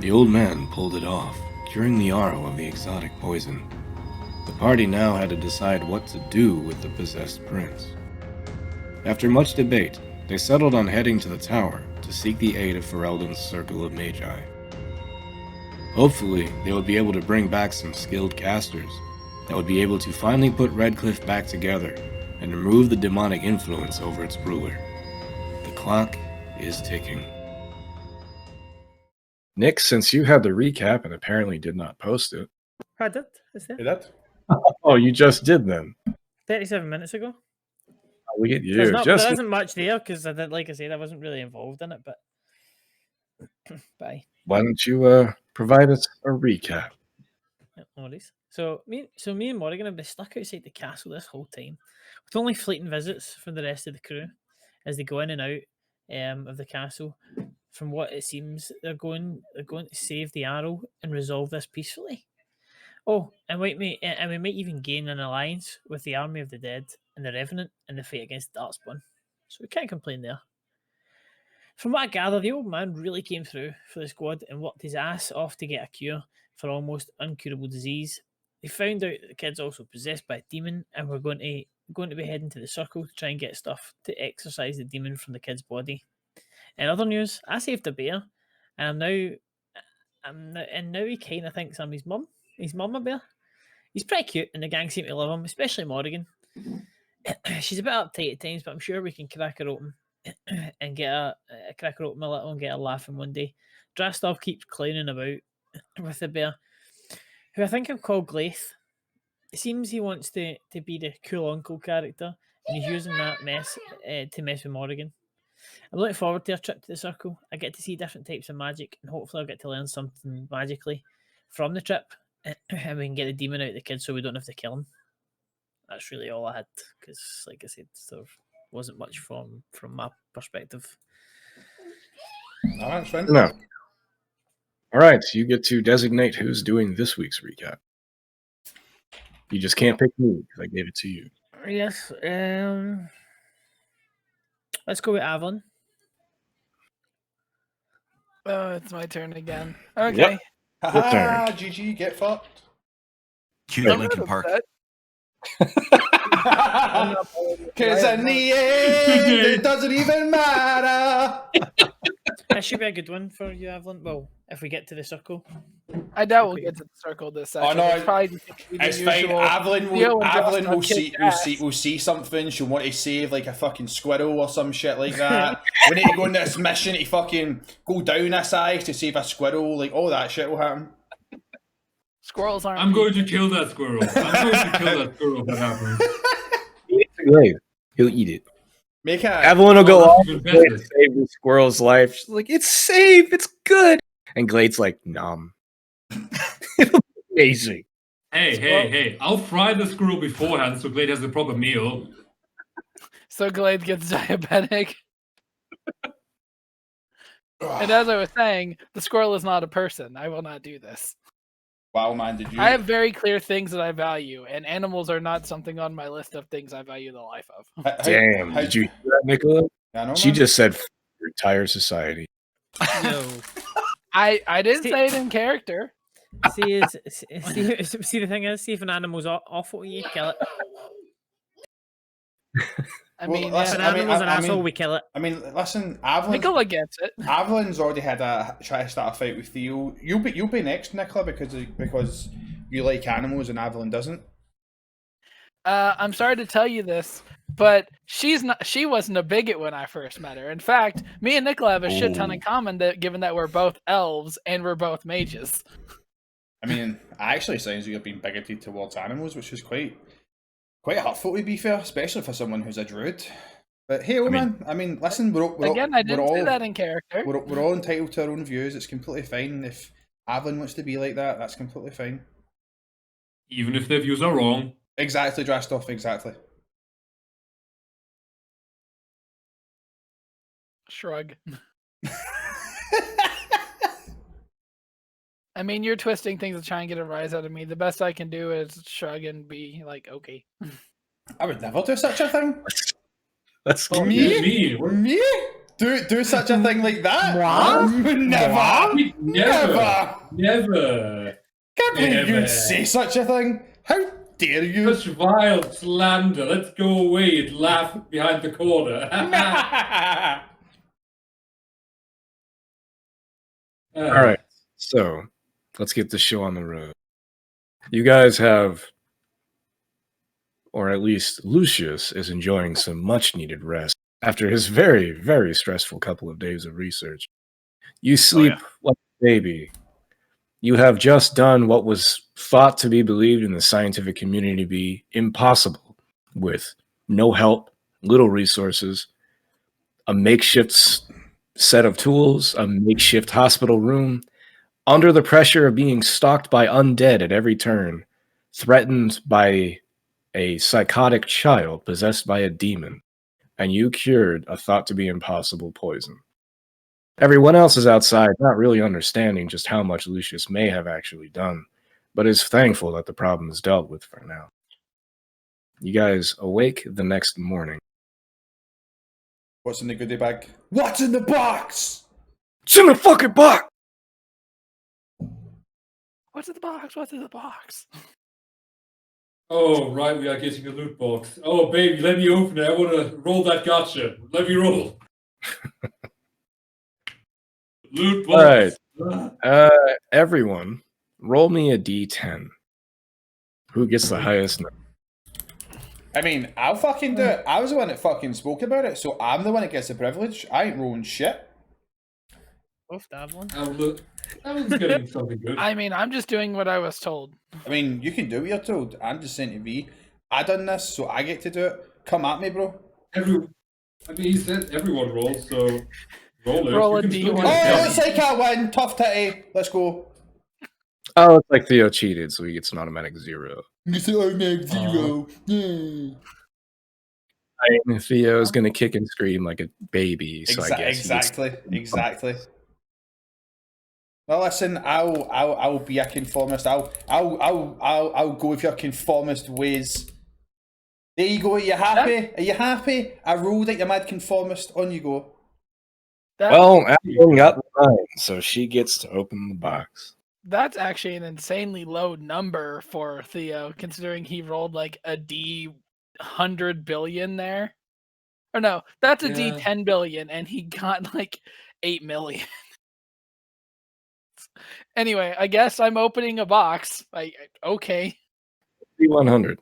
The old man pulled it off, curing the Aro of the exotic poison. The party now had to decide what to do with the possessed prince. After much debate, they settled on heading to the tower to seek the aid of Ferelden's Circle of Magi. Hopefully, they would be able to bring back some skilled casters that would be able to finally put Redcliffe back together and remove the demonic influence over its ruler. The clock is ticking. Nick, since you had the recap and apparently did not post it. I did. It's there. You did? Oh, you just did then. 37 minutes ago. Look at you. There isn't much there because like I said, I wasn't really involved in it. But bye. Why don't you provide us a recap? No worries. So me and Morrigan have been stuck outside the castle this whole time, with only fleeting visits from the rest of the crew as they go in and out of the castle. From what it seems, they're going to save the Arrow and resolve this peacefully. Oh, and we might even gain an alliance with the Army of the Dead and the Revenant in the fight against Darkspawn. So we can't complain there. From what I gather, the old man really came through for the squad and worked his ass off to get a cure for almost uncurable disease. They found out that the kid's also possessed by a demon, and we're going to be heading to the circle to try and get stuff to exorcise the demon from the kid's body. In other news, I saved a bear, and now he kind of thinks I'm his mum. His mum a bear. He's pretty cute, and the gang seem to love him, especially Morrigan. She's a bit uptight at times, but I'm sure we can crack her open and get a little and get her laughing one day. Drastov keeps clowning about with the bear, who I think I've called Glaith. It seems he wants to be the cool uncle character, and he's using that mess to mess with Morrigan. I'm looking forward to our trip to the circle. I get to see different types of magic, and hopefully I'll get to learn something magically from the trip, and we can get the demon out of the kid so we don't have to kill him. That's really all I had, because, like I said, there wasn't much from my perspective. All right, friend. No. All right, you get to designate who's doing this week's recap. You just can't pick me because I gave it to you. Yes. Let's go with Avalon. Oh, it's my turn again. Okay. Yep. Haha, GG, get fucked. Cue I'm Lincoln not Park. upset. Because in the end, it doesn't even matter. That should be a good one for you, Avalon. Well, if we get to the circle. I doubt we'll get to the circle this session. no, It's probably just gonna be the It's fine. usual Avalon Leo will, and Avalon Justin will see, kick will ass. see, will see something. She'll want to save like a fucking squirrel or some shit like that. We need to go on this mission to fucking go down this ice to save a squirrel. Like all that shit will happen. Squirrels aren't. I'm going to kill that squirrel. I'm going to kill that squirrel if that happens. Glade. He'll eat it. Make a Avalon will go that's off even and Glade better. save the squirrel's life. She's like, it's safe, it's good. And Glade's like, nom. It'll be amazing. Hey. I'll fry the squirrel beforehand so Glade has a proper meal. So Glade gets diabetic. And as I was saying, the squirrel is not a person. I will not do this. Wow, man, did you? I have very clear things that I value, and animals are not something on my list of things I value the life of. Damn, did you hear that, Nicola? I know, She man. just said retire society. No. I didn't say it in character. See the thing is, see if an animal's awful, you kill it. I Well, mean, that's- If an yeah, animal's an I asshole, mean- we kill it. I mean, listen, Avalon. Nicola gets it. Avalon's already had a try to start a fight with Theo. You'll be next, Nicola, because you like animals and Avalon doesn't. I'm sorry to tell you this, but she wasn't a bigot when I first met her. In fact, me and Nicola have a shit ton in common, that given that we're both elves and we're both mages. I mean, it actually sounds like you're being bigoted towards animals, which is quite hurtful to be fair, especially for someone who's a druid. But hey, man, I mean, listen, Again, I didn't say that in character. we're all entitled to our own views. It's completely fine. If Avalon wants to be like that, that's completely fine. Even if their views are wrong. Exactly, Drastov, exactly. Shrug. I mean, you're twisting things to try and get a rise out of me. The best I can do is shrug and be like, okay. I would never do such a thing. That's Me? Me? Me? Do such a thing like that? What? Never. We'd never. Never. Never. Can't believe Never. you'd say such a thing. How dare you? Such vile slander. Let's go away and laugh behind the corner. All right, so let's get the show on the road. You guys have, or at least Lucius is enjoying some much needed rest after his very, very stressful couple of days of research. You sleep like a baby. You have just done what was thought to be believed in the scientific community to be impossible, with no help, little resources, a makeshift set of tools, a makeshift hospital room, under the pressure of being stalked by undead at every turn, threatened by a psychotic child possessed by a demon, and you cured a thought to be impossible poison. Everyone else is outside, not really understanding just how much Lucius may have actually done, but is thankful that the problem is dealt with for now. You guys awake the next morning. What's in the goodie bag? What's in the box? It's in the fucking box! What's in the box? What's in the box? Oh, right, we are getting a loot box. Oh, baby, let me open it. I want to roll that gotcha. Let me roll. Loot box. All right. Everyone, roll me a d10. Who gets the highest number? I mean, I'll fucking do it. I was the one that fucking spoke about it, so I'm the one that gets the privilege. I ain't rolling shit. Both dabbling. Oh, look. That one's getting something good. I mean, I'm just doing what I was told. I mean, you can do what you're told. I'm just saying to V, I done this, so I get to do it. Come at me, bro. I mean, he said everyone rolls, so roll it. Roll You a can still D1. get Oh, it's like I win. Tough titty. Let's go. Oh, it's like Theo cheated, so he gets an automatic 0. You say I make 0. Theo is going to kick and scream like a baby, so I guess Exactly. Well, listen, I'll be a conformist. I'll go with your conformist ways. There you go. Are you happy? Are you happy? I rolled like your mad conformist. On you go. Well, Adeline got the 9, so she gets to open the box. That's actually an insanely low number for Theo, considering he rolled like a D100 billion there. Or no, that's a Yeah. D10 billion, and he got like 8 million. Anyway, I guess I'm opening a box. Okay. D100.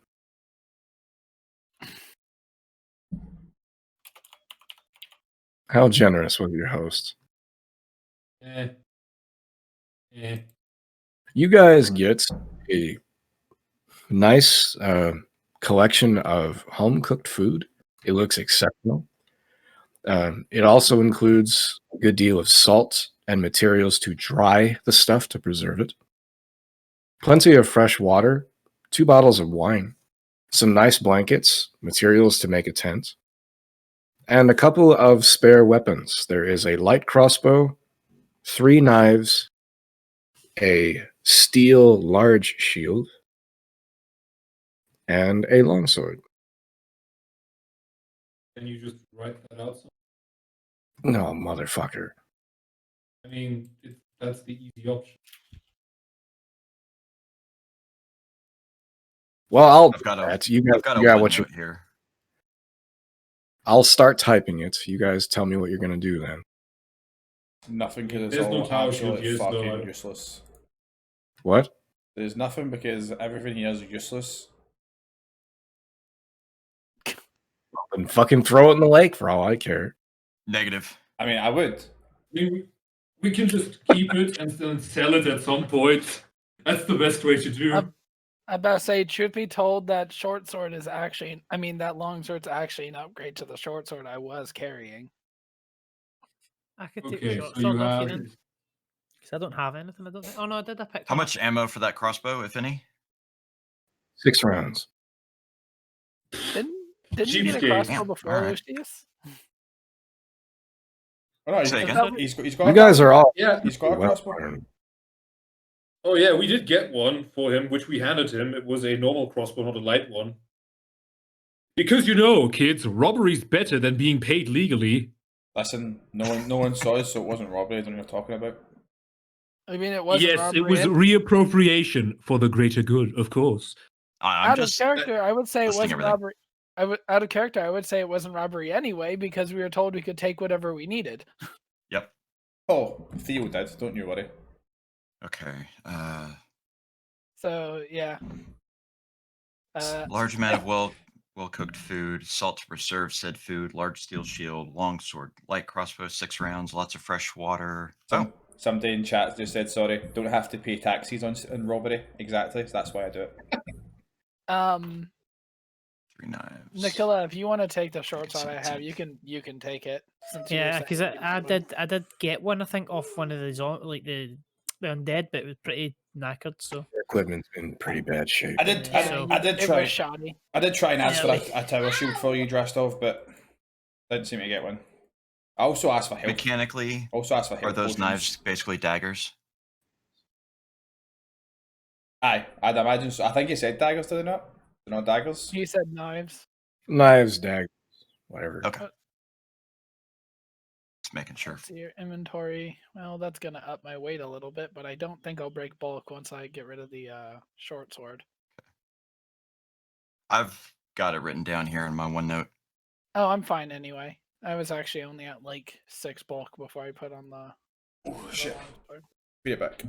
How generous was your host? You guys get a nice collection of home-cooked food. It looks exceptional. It also includes a good deal of salt and materials to dry the stuff to preserve it. Plenty of fresh water, 2 bottles of wine, some nice blankets, materials to make a tent, and a couple of spare weapons. There is a light crossbow, 3 knives, a steel large shield, and a longsword. Can you just write that out? No, motherfucker. I mean, that's the easy option. Well, I'll I've got a, that. You guys I've got a figure out what you. OneNote here. I'll start typing it. You guys tell me what you're gonna do then. Nothing because it's There's no all tower shield absolutely used, fucking though. useless. What? There's nothing because everything here is useless. Then fucking throw it in the lake for all I care. Negative. I mean, I would. I mean, we can just keep it and then sell it at some point. That's the best way to do. I'm about to say, truth be told, that short sword is actually, that long sword's actually an upgrade to the short sword I was carrying. I could take the Okay, short so sword you off have. you then. Because I don't have anything, I don't think. Oh no, I did. I picked How one much up. ammo for that crossbow, if any? 6 rounds. Didn't you get a Cheapskate. crossbow Damn, before, alright. Lucius? Oh, no, Say again? he's got You guys are all Yeah. He's got a well crossbow. armed. Oh yeah, we did get one for him, which we handed him. It was a normal crossbow, not a light one. Because kids, robbery's better than being paid legally. Listen, no one saw us, so it wasn't robbery. I don't know what you're talking about. I mean, it wasn't Yes, robbery. it was reappropriation for the greater good, of course. I'm Out of just character, I would say it listening wasn't everything. robbery. Out of character, I would say it wasn't robbery anyway because we were told we could take whatever we needed. Yep. Oh, Theo did. Don't you worry. Okay. So yeah. Large amount of well cooked food, salt to preserve said food, large steel shield, long sword, light crossbow, 6 rounds, lots of fresh water. Somebody in chat just said, sorry, don't have to pay taxes on robbery. Exactly, so that's why I do it. 3 knives. Nicola, if you want to take the short it's sword I have, 17. you can take it. Since you were Yeah, saying because you needed one. I did get one. I think off one of the like the undead, but it was pretty knackered. So Their equipment's in pretty bad shape. I did It try. was shoddy. I did try and ask Yeah, for a tower shield for you, Drastov, but didn't seem to get one. I also asked for help. Mechanically, Also asked for help. are those potions. knives basically daggers? Aye, I'd imagine so. I think he said daggers, did he not? They're not daggers. He said knives. Knives, daggers, whatever. Okay. Just making sure. Let's see your inventory. Well, that's gonna up my weight a little bit, but I don't think I'll break bulk once I get rid of the short sword. I've got it written down here in my OneNote. Oh, I'm fine anyway. I was actually only at like 6 bulk before I put on the. Oh shit! long sword. Be it back.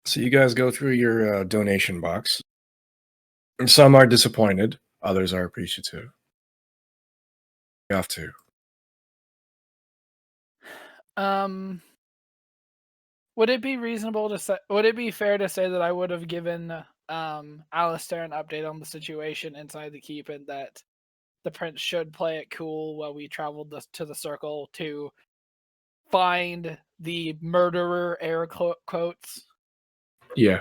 So you guys go through your donation box. And some are disappointed, others are appreciative. You have to. Would it be reasonable to say? Would it be fair to say that I would have given Alistair an update on the situation inside the keep, and that the prince should play it cool while we traveled to the circle to find the murderer? Air quotes. Yeah.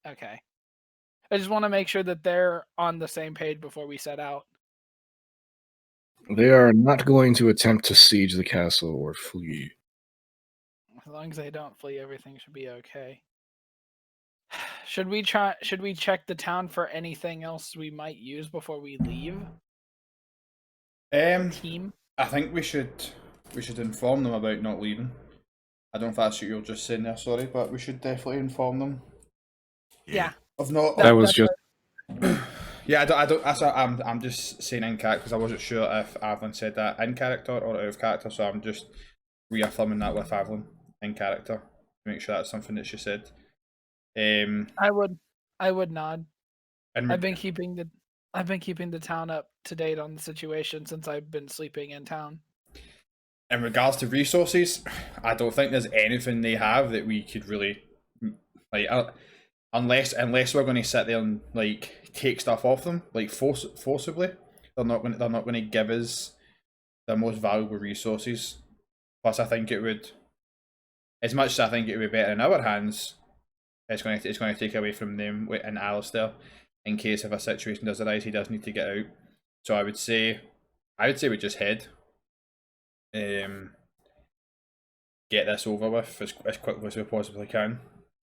Okay. I just want to make sure that they're on the same page before we set out. They are not going to attempt to siege the castle or flee. As long as they don't flee, everything should be okay. Should we check the town for anything else we might use before we leave? Team? I think we should inform them about not leaving. I don't know if that's what you're just saying there, sorry, but we should definitely inform them. Yeah. Of not. That was just. Yeah, I don't. That's what I'm just saying in character because I wasn't sure if Avlin said that in character or out of character, so I'm just reaffirming that with Avlin in character to make sure that's something that she said. I would nod. And I've been keeping the town up to date on the situation since I've been sleeping in town. in regards to resources, I don't think there's anything they have that we could really like. Unless we're going to sit there and like take stuff off them, like forcibly, they're not going to give us their most valuable resources. Plus, I think it would, as much as I think it would be better in our hands, it's going to take away from them and Alistair in case if a situation does arise, he does need to get out. So I would say we just head, get this over with as quickly as we possibly can.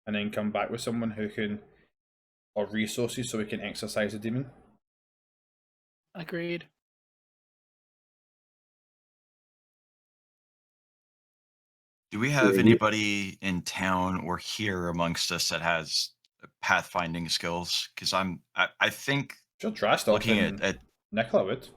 And then come back with someone who can, or resources, so we can exercise the demon. Agreed. Do we have anybody in town or here amongst us that has pathfinding skills? Because I think Sure, Drastov looking and at Nicola would.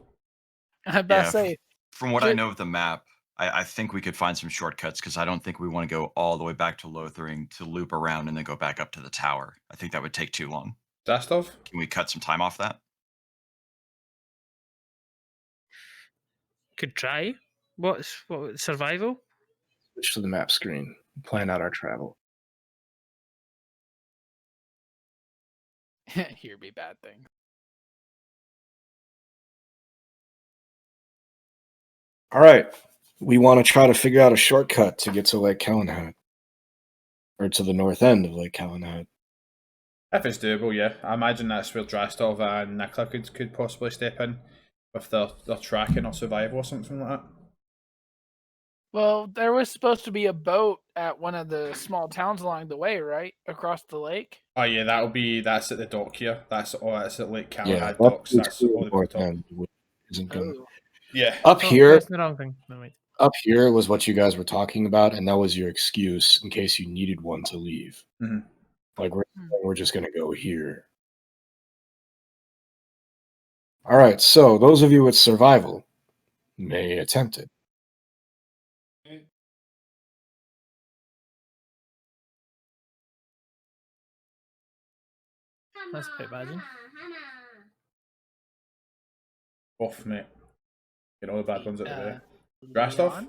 I best say. From what I know of the map, I think we could find some shortcuts because I don't think we want to go all the way back to Lothering to loop around and then go back up to the tower. I think that would take too long. Drastov? Can we cut some time off that? could try. What survival? Switch to the map screen. Plan out our travel. Here be bad thing. All right. We want to try to figure out a shortcut to get to Lake Calenhat. Or to the north end of Lake Calenhat. If it's doable, yeah. I imagine that's where Drastov and Nicola could possibly step in with their tracking or survival or something like that. Well, there was supposed to be a boat at one of the small towns along the way, right? Across the lake? Oh yeah, that's at the dock here. That's at Lake Calenhat Yeah, docks. that's That's all the way north top. end. isn't gonna. Oh. Yeah. Up Oh, here, pressing the wrong thing. No, wait. up here was what you guys were talking about, and that was your excuse in case you needed one to leave. Mhm. Like we're just gonna go here. All right, so those of you with survival may attempt it. That's quite bad. Isn't it? Off, mate. Get all the bad ones out of the way. Leon? Grassed off?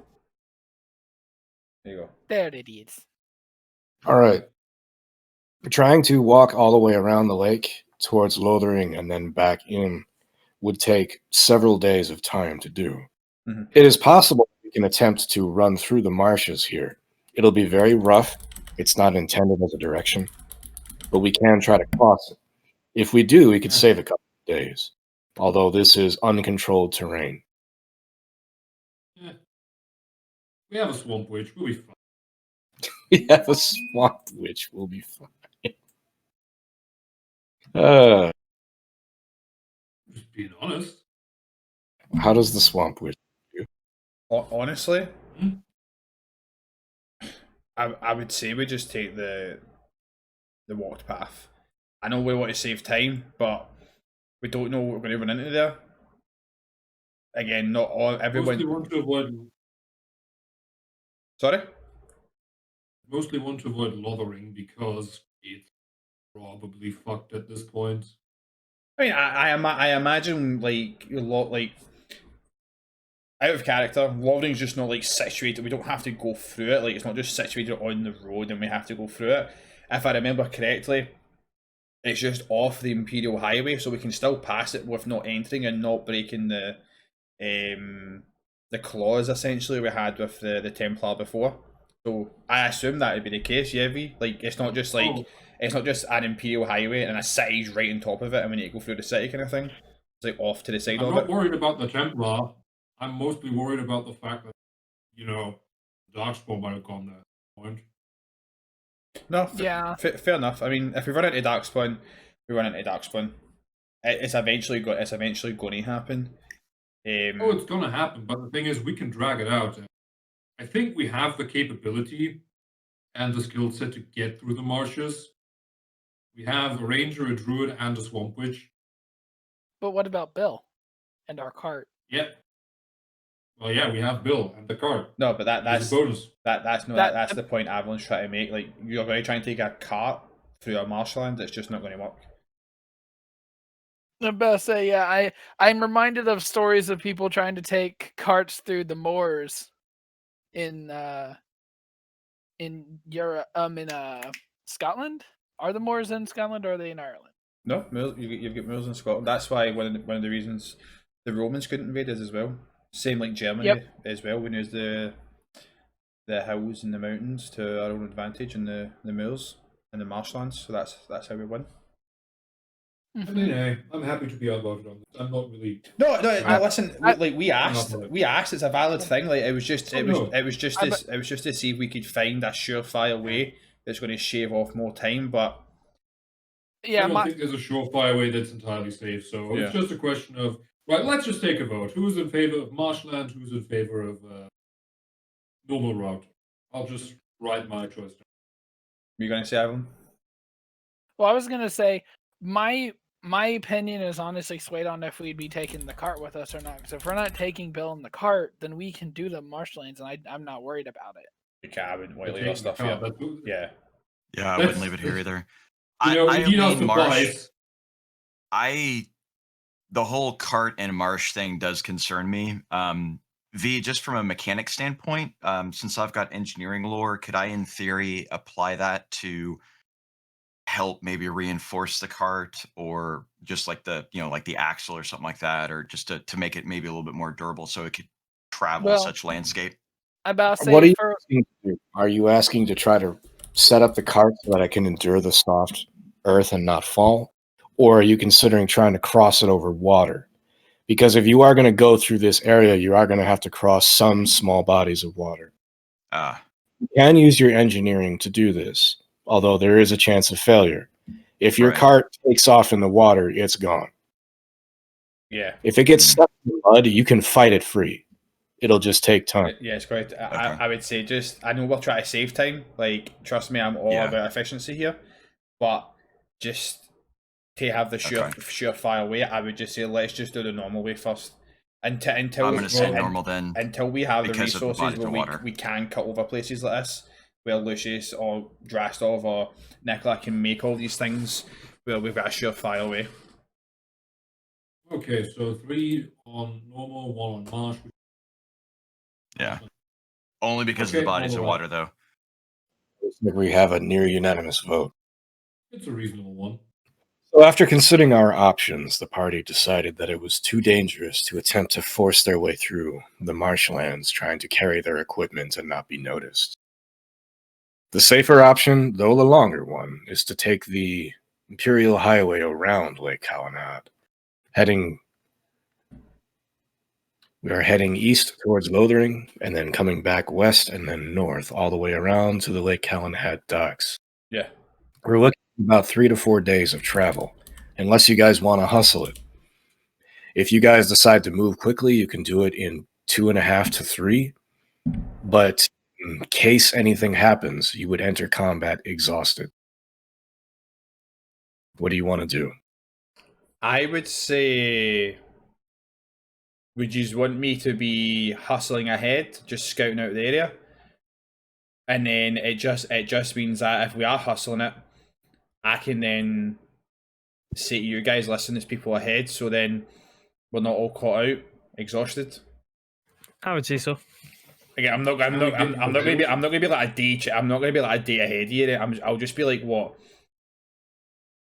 There you go. There it is. All right. Trying to walk all the way around the lake towards Lothering and then back in would take several days of time to do. Mhm. It is possible we can attempt to run through the marshes here. It'll be very rough. It's not intended as a direction, but we can try to cross it. If we do, we could save a couple of days, although this is uncontrolled terrain. Yeah. We have a swamp witch. We'll be fine. We have a swamp witch. We'll be fine. Just being honest. How does the swamp witch? Honestly, Hmm? I would say we just take the walked path. I know we want to save time, but we don't know what we're going to run into there. Again, not all everyone. Mostly want to avoid. Sorry. Mostly want to avoid Lothering because it's probably fucked at this point. I mean, I imagine like a lot like out of character. Lothering's just not like situated. We don't have to go through it. Like it's not just situated on the road and we have to go through it. If I remember correctly, it's just off the Imperial Highway, so we can still pass it with not entering and not breaking the clause essentially we had with the Templar before. So I assume that would be the case, yeah, V. Like it's not just like it's not just an Imperial Highway and a city's right on top of it and we need to go through the city kind of thing. It's like off to the side I'm of not it. worried about the Templar. I'm mostly worried about the fact that, Darkspawn might have gone there at that point. No, Yeah. fair enough. I mean, if we run into Darkspawn, we run into Darkspawn. It's eventually going to happen. It's going to happen, but the thing is, we can drag it out. I think we have the capability and the skill set to get through the marshes. We have a ranger, a druid, and a swamp witch. But what about Bill and our cart? Yep. Well, yeah, we have Bill and the cart. No, but that's a bonus. That's the point Avalon's trying to make. Like you're going to try and take a cart through a marshland. It's just not going to work. I'm about to say, yeah, I'm reminded of stories of people trying to take carts through the moors in Europe, in Scotland. Are the moors in Scotland or are they in Ireland? No, you've got moors in Scotland. That's why one of the reasons the Romans couldn't invade us as well. Same like Germany as well. We used the hills and the mountains to our own advantage, and the moors and the marshlands. So that's how we won. I mean, I'm happy to be outvoted on this. I'm not really. No. Listen, we asked. It's a valid thing. Like it was just to see if we could find a surefire way that's going to shave off more time. But yeah, I don't think there's a surefire way that's entirely safe. So it's just a question of right. Let's just take a vote. Who's in favor of marshland? Who's in favor of normal route? I'll just write my choice down. Were you going to say, Evan? Well, I was going to say my opinion is honestly swayed on if we'd be taking the cart with us or not. Because if we're not taking Bill in the cart, then we can do the marshlands, and I'm not worried about it. The cabin, white leave our stuff here. Yeah. Yeah, I wouldn't leave it here either. The whole cart and marsh thing does concern me. V, just from a mechanic standpoint, since I've got engineering lore, could I, in theory, apply that to help maybe reinforce the cart, or just like the axle or something like that, or just to make it maybe a little bit more durable so it could travel such landscape? About to say, what are you asking to do? Are you asking to try to set up the cart so that I can endure the soft earth and not fall? Or are you considering trying to cross it over water? Because if you are going to go through this area, you are going to have to cross some small bodies of water. You can use your engineering to do this, although there is a chance of failure. If your cart takes off in the water, it's gone. Yeah. If it gets stuck in the mud, you can fight it free. It'll just take time. Yeah, it's correct. Okay. I would say I know we're trying to save time. Like, trust me, I'm all Yeah. about efficiency here. But just to have the surefire way, I would just say let's just do the normal way first. Until I'm going to say normal then. Until we have the because of the resources bodies of where water. we can cut over places like this, where Lucius or Drastov or Nicola can make all these things, where we've got a surefire way. Okay, so 3 on normal, 1 on marsh. Yeah. Only because of the bodies of water, though. Looks like we have a near unanimous vote. It's a reasonable one. So after considering our options, the party decided that it was too dangerous to attempt to force their way through the marshlands trying to carry their equipment and not be noticed. The safer option, though the longer one, is to take the Imperial Highway around Lake Calenad, We are heading east towards Lothering, and then coming back west and then north, all the way around to the Lake Calenad docks. Yeah. We're looking at about 3 to 4 days of travel, unless you guys want to hustle it. If you guys decide to move quickly, you can do it in 2.5 to 3. But in case anything happens, you would enter combat exhausted. What do you want to do? I would say, would you want me to be hustling ahead, just scouting out the area? And then it just means that if we are hustling it, I can then say to you guys, listen, there's people ahead, so then we're not all caught out, exhausted. I would say so. Again, I'm not going to be like a day. I'm not going to be like a day ahead of you. I'll just be like what,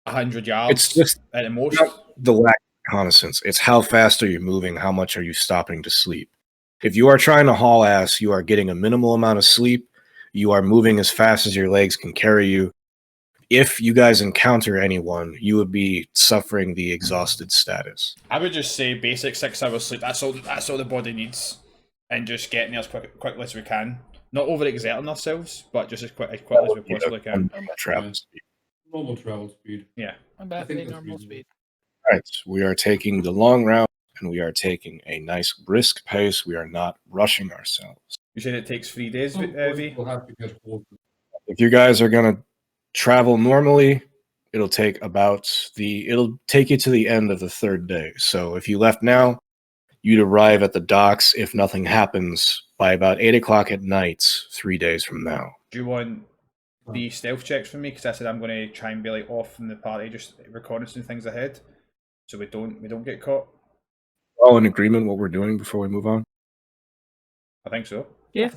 100 yards. It's just at the most. The lack of reconnaissance. It's how fast are you moving? How much are you stopping to sleep? If you are trying to haul ass, you are getting a minimal amount of sleep. You are moving as fast as your legs can carry you. If you guys encounter anyone, you would be suffering the exhausted status. I would just say basic 6 hours sleep. That's all the body needs, and just getting there as quickly as we can. Not overexerting ourselves, but just as quickly as we possibly can. Travel speed. Normal travel speed. Yeah. I'm back to normal speed. All right, we are taking the long route, and we are taking a nice brisk pace. We are not rushing ourselves. You said it takes 3 days, V? We'll have to get horses. If you guys are going to travel normally, it'll take you to the end of the 3rd day. So if you left now, you'd arrive at the docks, if nothing happens, by about 8 o'clock at night, 3 days from now. Do you want the stealth checks from me? Because I said I'm going to try and be like off from the party, just reconnaissance things ahead, so we don't get caught. All in agreement what we're doing before we move on? I think so. Yeah.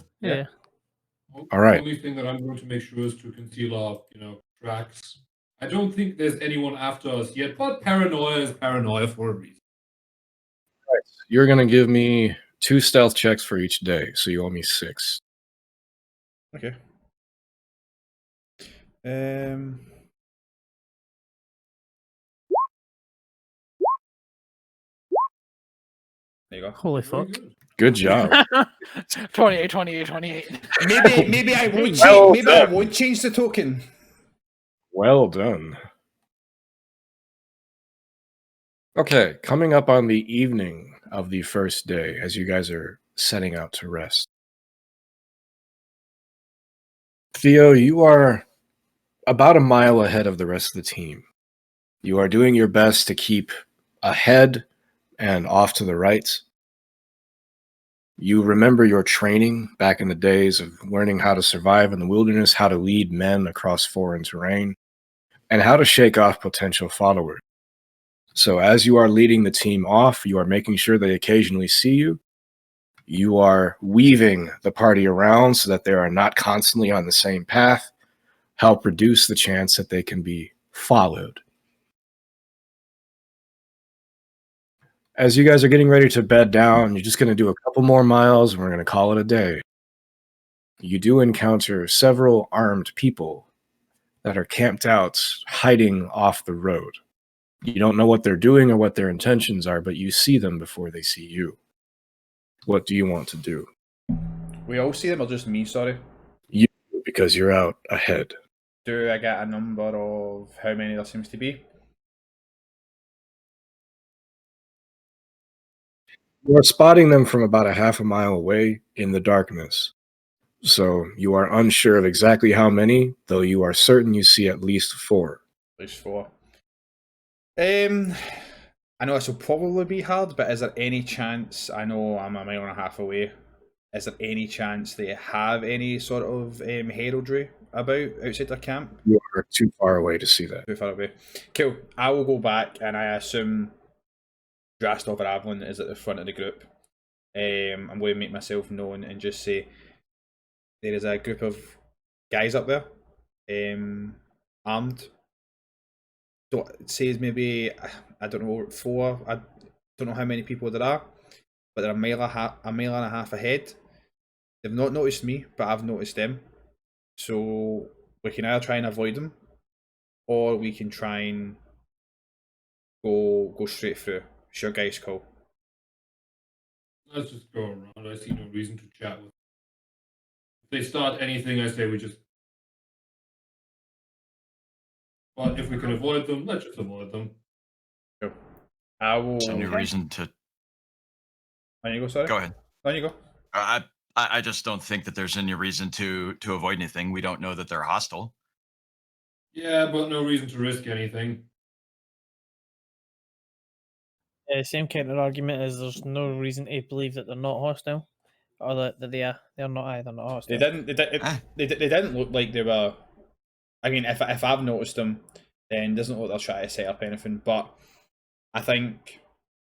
All right. The only thing that I'm going to make sure is to conceal our, tracks. I don't think there's anyone after us yet, but paranoia is paranoia for a reason. All right. You're going to give me 2 stealth checks for each day, so you owe me 6. Okay. There you go. Holy fuck. Good job. 28. Maybe I won't I won't change the token. Well done. Okay, coming up on the evening of the first day, as you guys are setting out to rest. Theo, you are about a mile ahead of the rest of the team. You are doing your best to keep ahead and off to the right. You remember your training back in the days of learning how to survive in the wilderness, how to lead men across foreign terrain, and how to shake off potential followers. So as you are leading the team off, you are making sure they occasionally see you. You are weaving the party around so that they are not constantly on the same path, help reduce the chance that they can be followed. As you guys are getting ready to bed down, you're just going to do a couple more miles and we're going to call it a day. You do encounter several armed people that are camped out, hiding off the road. You don't know what they're doing or what their intentions are, but you see them before they see you. What do you want to do? We all see them, or just me, sorry? You, because you're out ahead. Do I get a number of how many there seems to be? You are spotting them from about a half a mile away in the darkness. So you are unsure of exactly how many, though you are certain you see at least 4. At least 4. I know this will probably be hard, but is there any chance? I know I'm a mile and a half away. Is there any chance they have any sort of heraldry about outside their camp? You are too far away to see that. Too far away. Cool. I will go back, and I assume Drastov or Avalon is at the front of the group. I'm going to make myself known and just say there is a group of guys up there, armed. So it says maybe, I don't know, 4. I don't know how many people there are, but they're a mile and a half ahead. They've not noticed me, but I've noticed them. So we can either try and avoid them, or we can try and go straight through. It's your guys' call. Let's just go around. I see no reason to chat with them. If they start anything, I say we just. But if we can avoid them, let's just avoid them. Cool. I will. There's no reason to. On you go, sorry. Go ahead. On you go. I just don't think that there's any reason to avoid anything. We don't know that they're hostile. Yeah, but no reason to risk anything. Same counter argument is there's no reason to believe that they're not hostile, or that they are. They're not either not hostile. They didn't look like they were. I mean, if I've noticed them, then it doesn't look like they're trying to set up anything. But I think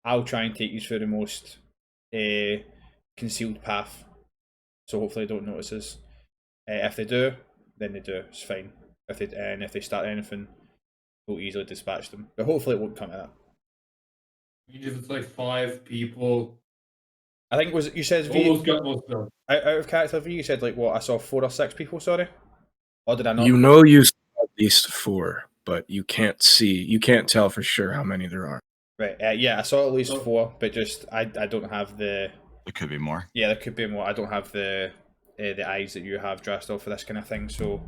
I'll try and take you through the most concealed path, so hopefully they don't notice us. If they do, then they do. It's fine. If they start anything, we'll easily dispatch them. But hopefully it won't come to that. I mean, if it's like 5 people, I think you said V. almost got most of them. Out of character V, you said like what? I saw 4 or 6 people. Sorry, or did I not? You know you saw at least 4, but you can't tell for sure how many there are. Right. Yeah, I saw at least 4, but just I don't have the. There could be more. Yeah, there could be more. I don't have the eyes that you have dressed off for this kind of thing. So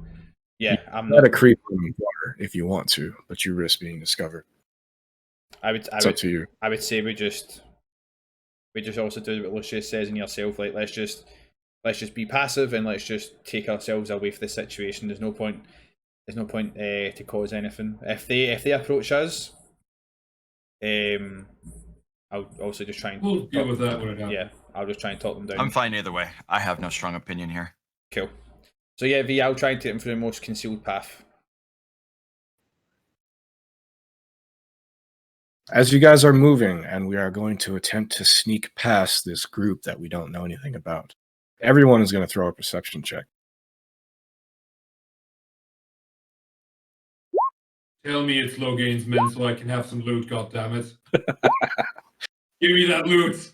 yeah, I'm Let not a creep in the water if you want to, but you risk being discovered. It's up to you. I would say we just also do what Lucius says in yourself. Like let's just be passive and let's just take ourselves away from the situation. There's no point to cause anything. If they approach us, I'll also just try and We'll deal with that when it happens. Yeah, I'll just try and talk them down. I'm fine either way. I have no strong opinion here. Cool. So yeah, V, I'll try and take them through the most concealed path. As you guys are moving, and we are going to attempt to sneak past this group that we don't know anything about, everyone is going to throw a perception check. Tell me it's Logain's men so I can have some loot, goddammit. Give me that loot!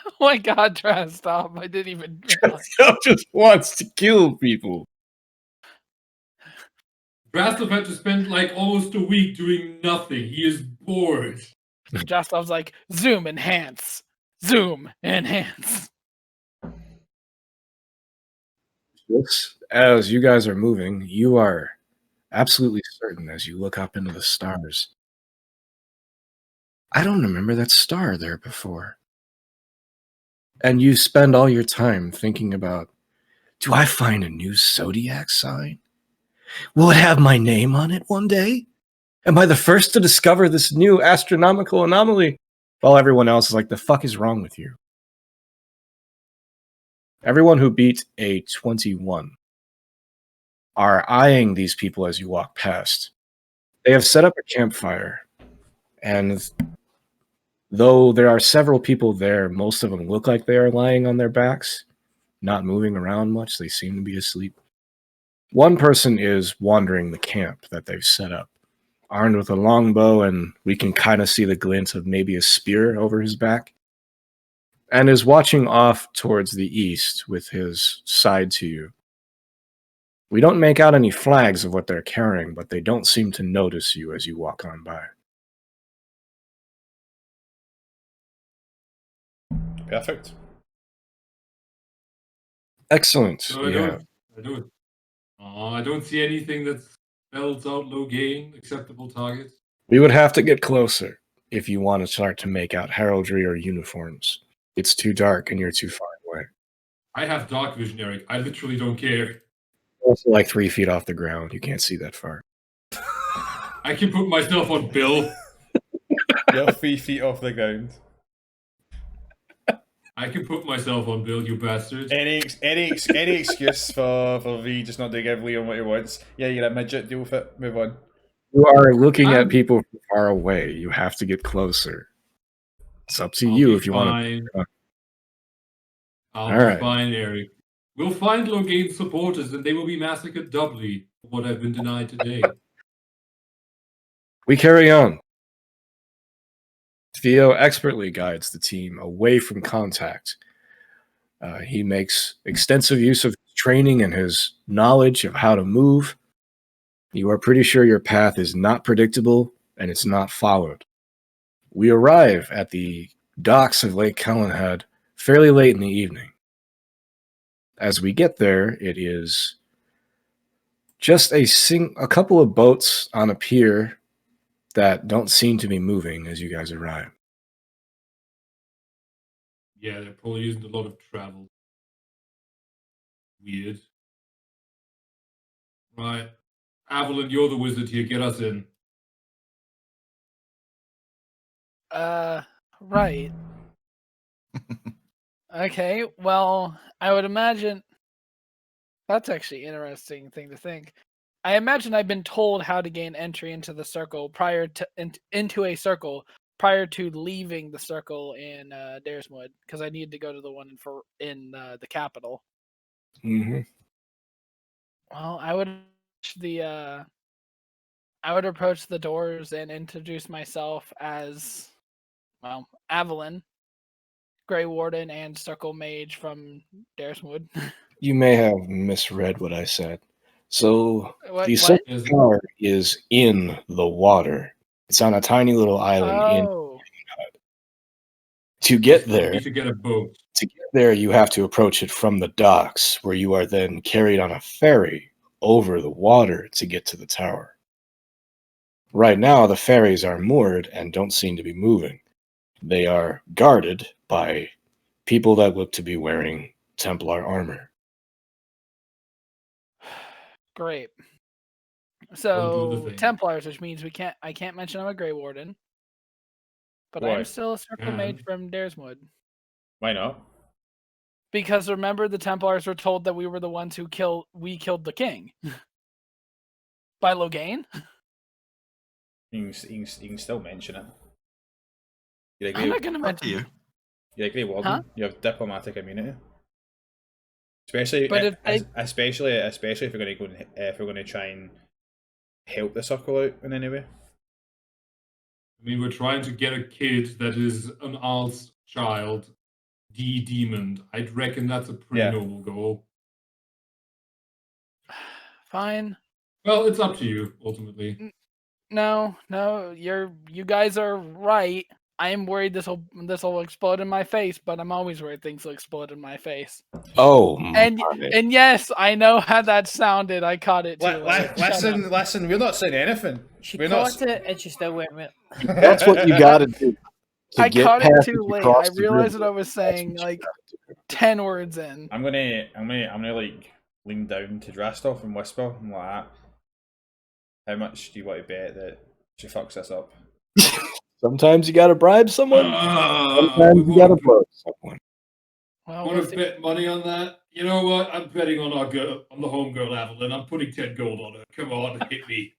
Oh my god, stop. I didn't even realize. Just wants to kill people. Drastov had to spend like almost a week doing nothing. He is bored. Drastov's like, zoom, enhance. Zoom, enhance. As you guys are moving, you are absolutely certain as you look up into the stars. I don't remember that star there before. And you spend all your time thinking about, do I find a new zodiac sign? Will it have my name on it one day? Am I the first to discover this new astronomical anomaly? While everyone else is like, the fuck is wrong with you? Everyone who beat a 21 are eyeing these people as you walk past. They have set up a campfire, and though there are several people there, most of them look like they are lying on their backs, not moving around much. They seem to be asleep. One person is wandering the camp that they've set up, armed with a longbow, and we can kind of see the glint of maybe a spear over his back, and is watching off towards the east with his side to you. We don't make out any flags of what they're carrying, but they don't seem to notice you as you walk on by. Perfect. Excellent. So I don't see anything that spells out Logain, acceptable targets. We would have to get closer. if you want to start to make out heraldry or uniforms. It's too dark and you're too far away. I have dark vision, Eric. I literally don't care. Also, like 3 feet off the ground. You can't see that far. I can put myself on Bill. You're 3 feet off the ground. I can put myself on Bill, you bastard. Any excuse for V just not doing every on what he wants. Yeah, you're a midget. Deal with it. Move on. You are looking at people from far away. You have to get closer. It's up to you if you want to. I'll be fine, Eric. We'll find Logain's supporters and they will be massacred doubly for what I've been denied today. We carry on. Theo expertly guides the team away from contact. He makes extensive use of training and his knowledge of how to move. You are pretty sure your path is not predictable and it's not followed. We arrive at the docks of Lake Kellenhead fairly late in the evening. As we get there, it is just a couple of boats on a pier that don't seem to be moving as you guys arrive. Yeah, they're probably using a lot of travel. Weird. Right. Avalon, you're the wizard here. Get us in. Right. Okay, well, I would imagine that's actually an interesting thing to think. I imagine I've been told how to gain entry into the circle into a circle prior to leaving the circle in Dareswood, because I need to go to the one in the capital. Mm-hmm. Well, I would approach the doors and introduce myself as, well, Avalon, Grey Warden, and Circle Mage from Dareswood. You may have misread what I said. So the What? tower is in the water. It's on a tiny little island. To get there, You should get a boat. To get there, you have to approach it from the docks, where you are then carried on a ferry over the water to get to the tower. Right now, the ferries are moored and don't seem to be moving. They are guarded by people that look to be wearing Templar armor. Great. So Templars, which means I can't mention I'm a Grey Warden, but I'm still a Circle Mage from Dareswood. Why not? Because remember, the Templars were told that we were the ones who killed the king by Logain. You can still mention it. I'm not going to mention you. You're a Grey Warden. Huh? You have diplomatic immunity. Especially, especially if we're going to try and help the circle out in any way. I mean, we're trying to get a kid that is an Al's child de-demoned. I'd reckon that's a pretty noble goal. Fine. Well, it's up to you, ultimately. No, you guys are right. I am worried this will explode in my face, but I'm always worried things will explode in my face. Oh, and yes, I know how that sounded. I caught it too. Listen, we're not saying anything. She caught it, and she still went with it. That's what you got to do. I caught it too late. I realized what I was saying like 10 words in. I'm gonna like lean down to Drastov and whisper and like that. How much do you want to bet that she fucks this up? Sometimes you gotta bribe someone. Sometimes you gotta bribe someone. Well, want to bet money on that? You know what? I'm betting on our girl, on the homegirl Avalon. I'm putting 10 gold on her. Come on, hit me.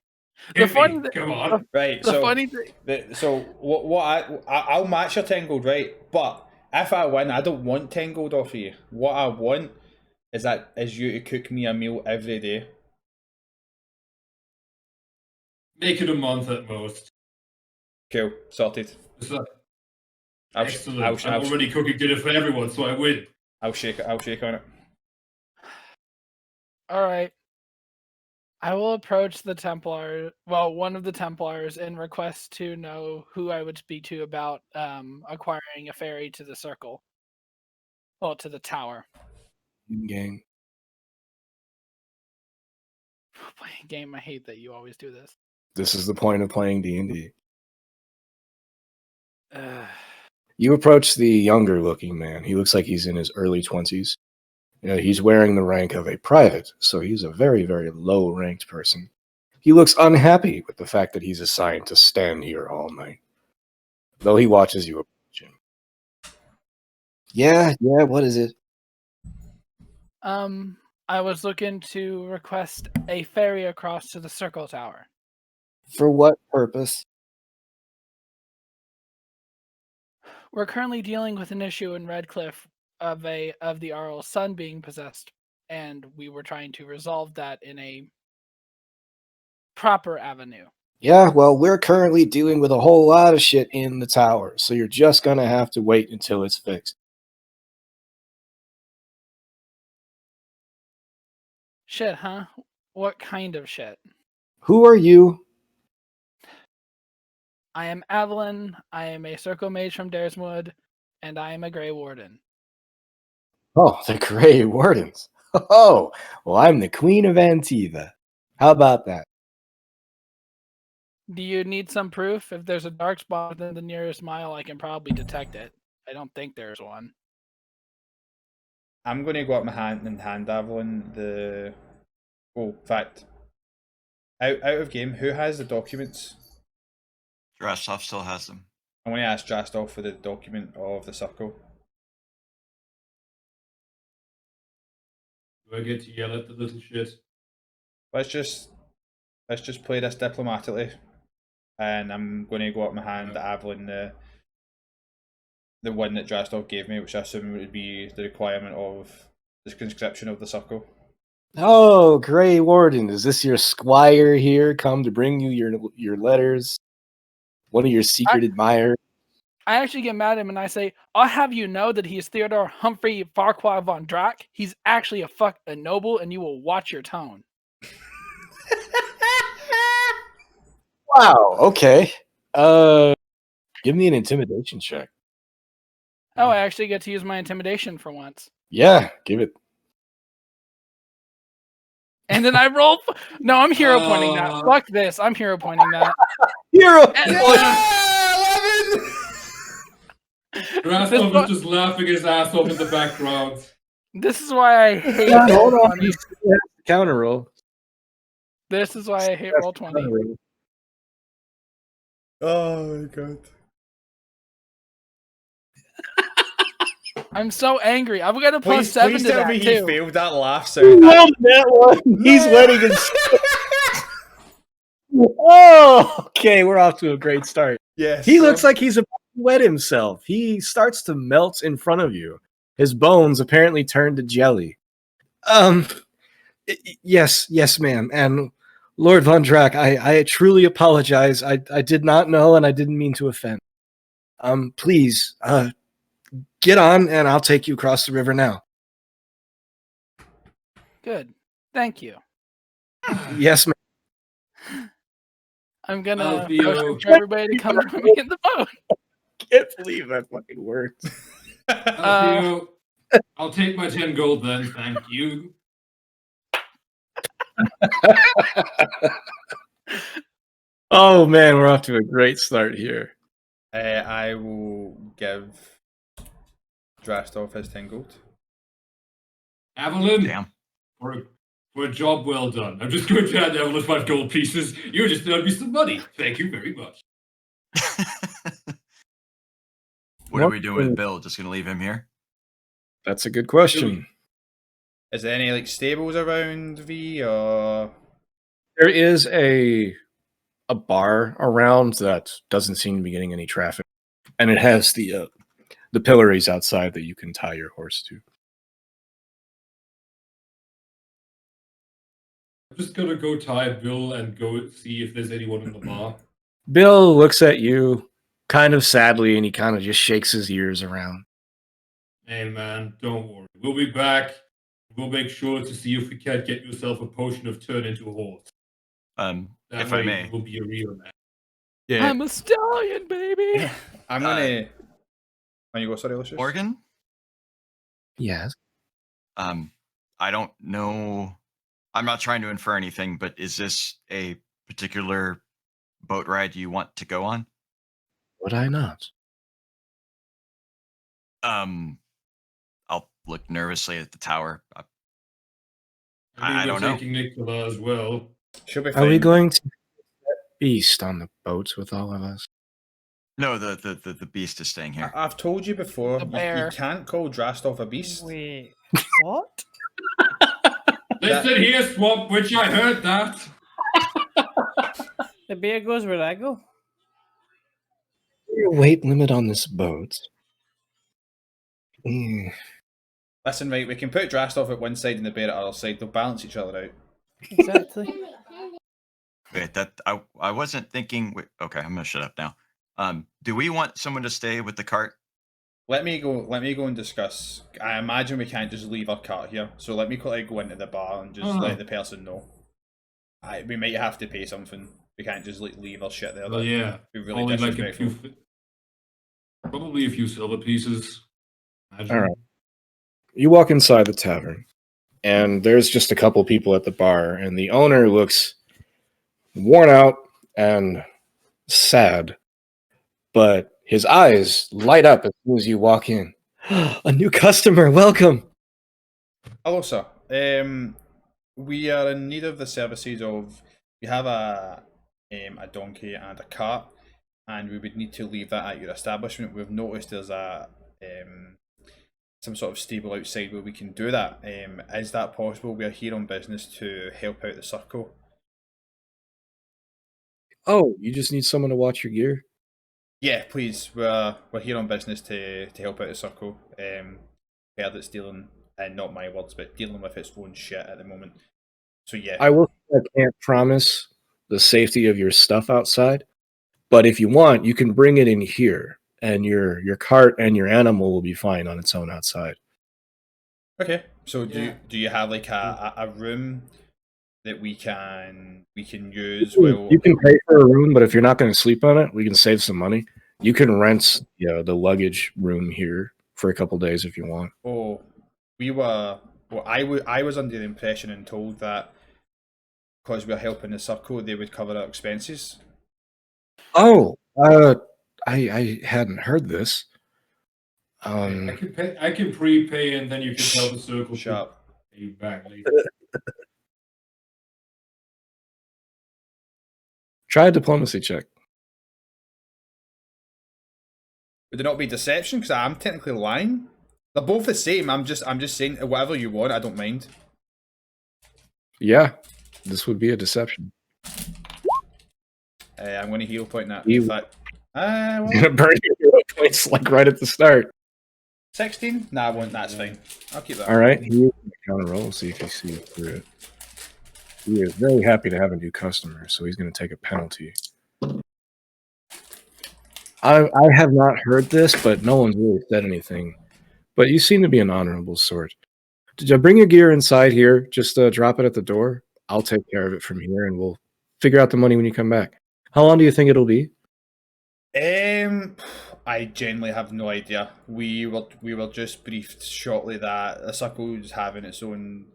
Come on. Right. Funny thing. So what I'll match your 10 gold, right? But if I win, I don't want 10 gold off of you. What I want is you to cook me a meal every day. Make it a month at most. Cool, sorted. Excellent. I'm already cooking dinner for everyone, so I win. I'll shake on it. All right. I will approach the Templar, one of the Templars, and request to know who I would speak to about acquiring a ferry to the circle. Well, to the tower. Gang. Playing game, I hate that you always do this. This is the point of playing D&D. You approach the younger-looking man. He looks like he's in his early 20s. He's wearing the rank of a private, so he's a very, very low-ranked person. He looks unhappy with the fact that he's assigned to stand here all night, though he watches you approach him. Yeah, what is it? I was looking to request a ferry across to the Circle Tower. For what purpose? We're currently dealing with an issue in Redcliffe of the Arl's son being possessed, and we were trying to resolve that in a proper avenue. Yeah, well, we're currently dealing with a whole lot of shit in the tower, so you're just gonna have to wait until it's fixed. Shit, huh? What kind of shit? Who are you? I am Evelyn. I am a circle mage from Dareswood, and I am a Grey Warden. Oh, the Grey Wardens. Oh, well, I'm the Queen of Antiva. How about that? Do you need some proof? If there's a dark spot within the nearest mile, I can probably detect it. I don't think there's one. I'm going to go up my hand and hand Avalon the... Oh, in fact, out of game, who has the documents? Drastov still has them. I want to ask Drastov for the document of the circle. Do I get to yell at the little shit? Let's just play this diplomatically, and I'm going to go up my hand to Avalon the one that Drastov gave me, which I assume would be the requirement of the conscription of the circle. Oh, Grey Warden, is this your squire here come to bring you your letters? One of your secret admirers? I actually get mad at him and I say, I'll have you know that he's Theodore Humphrey Farquhar von Drac. He's actually a noble, and you will watch your tone. Wow, okay. Give me an intimidation check. Oh, I actually get to use my intimidation for once. Yeah, give it. And then I roll. No, I'm hero pointing that. Fuck this. I'm hero pointing that. Hero! Yeah, 11! Drastov is just laughing his ass off in the background. This is why I hate Hold on. Roll20. Counter roll. This is why I hate Roll20. Oh my god. I'm so angry. I'm gonna plus 7 Please to tell that me he too. failed that laugh sound. That one. He's letting his. Oh, okay. We're off to a great start. Yes. He looks like he's about to wet himself. He starts to melt in front of you. His bones apparently turn to jelly. Yes, ma'am. And Lord Von Drac, I truly apologize. I did not know, and I didn't mean to offend. Please, get on, and I'll take you across the river now. Good. Thank you. Yes, ma'am. I'm gonna Alfio. motion for everybody to come join me in the boat. Can't believe that fucking worked. Alfio, I'll take my 10 gold then, thank you. Oh man, we're off to a great start here. I will give Drastov his 10 gold. Evelyn, Damn. for a job well done. I'm just going to hand Evelyn 5 gold pieces. You're just going to be some money. Thank you very much. What are we doing with Bill? Just going to leave him here? That's a good question. Is there any like stables around V or? There is a bar around that doesn't seem to be getting any traffic, and it has the pillories outside that you can tie your horse to. I'm just going to go tie Bill and go see if there's anyone in the bar. Bill looks at you kind of sadly, and he kind of just shakes his ears around. Hey man, don't worry. We'll be back. We'll make sure to see if we can't get yourself a potion of turn into a horse. That If way I may. We'll be a real man. Yeah. I'm a stallion, baby. I'm gonna. When you go, sorry, Lucius. Morgan? Yes. I don't know. I'm not trying to infer anything, but is this a particular boat ride you want to go on? Would I not? I'll look nervously at the tower. I I mean, don't we're know. taking Nicola as well. Should be Are we fine. going to beast on the boats with all of us? No, the beast is staying here. I've told you before, The you bear. can't call Drastov a beast. Wait, what? Listen here, Swamp Witch, I heard that. The bear goes where I go. Your weight limit on this boat. Listen, right, we can put Drastov at one side and the bear at the other side. They'll balance each other out. Exactly. Wait, that I wasn't thinking. Wait, okay, I'm gonna shut up now. Do we want someone to stay with the cart? Let me go and discuss. I imagine we can't just leave our cart here. So let me quickly go into the bar and just let the person know. We might have to pay something. We can't just leave our shit there. Well, yeah. Be really Only like disrespectful. probably a few silver pieces. Imagine. All right. You walk inside the tavern, and there's just a couple people at the bar, and the owner looks worn out and sad, but his eyes light up as soon as you walk in. A new customer, welcome. Hello, sir. We are in need of the services of. We have a donkey and a cart, and we would need to leave that at your establishment. We've noticed there's a some sort of stable outside where we can do that. Is that possible? We are here on business to help out the circle. Oh, you just need someone to watch your gear? Yeah, please. We're here on business to help out the circle. Heard it's dealing, and not my words, but dealing with its own shit at the moment. So yeah. I can't promise the safety of your stuff outside, but if you want, you can bring it in here, and your cart and your animal will be fine on its own outside. Okay. So Yeah. do you have like a room that we can use? You can pay for a room, but if you're not going to sleep on it, we can save some money. You can rent the luggage room here for a couple days if you want. Oh, I was under the impression and told that because we're helping the circle, they would cover our expenses. Oh, I hadn't heard this. I can prepay, and then you can tell the circle Shut up. to pay you back later. Try a diplomacy check. Would it not be deception? Because I'm technically lying. They're both the same. I'm just saying whatever you want. I don't mind. Yeah, this would be a deception. I'm going to hero point that. You- In fact, You're well, gonna burn your hero points like right at the start. 16? Nah, I won't. That's fine. I'll keep that. All right, he is gonna counter roll. See if you see it through it. He is very happy to have a new customer, so he's going to take a penalty. I have not heard this, but no one's really said anything. But you seem to be an honorable sort. Did you bring your gear inside here? Just drop it at the door. I'll take care of it from here, and we'll figure out the money when you come back. How long do you think it'll be? I genuinely have no idea. We were just briefed shortly that the circle's having its own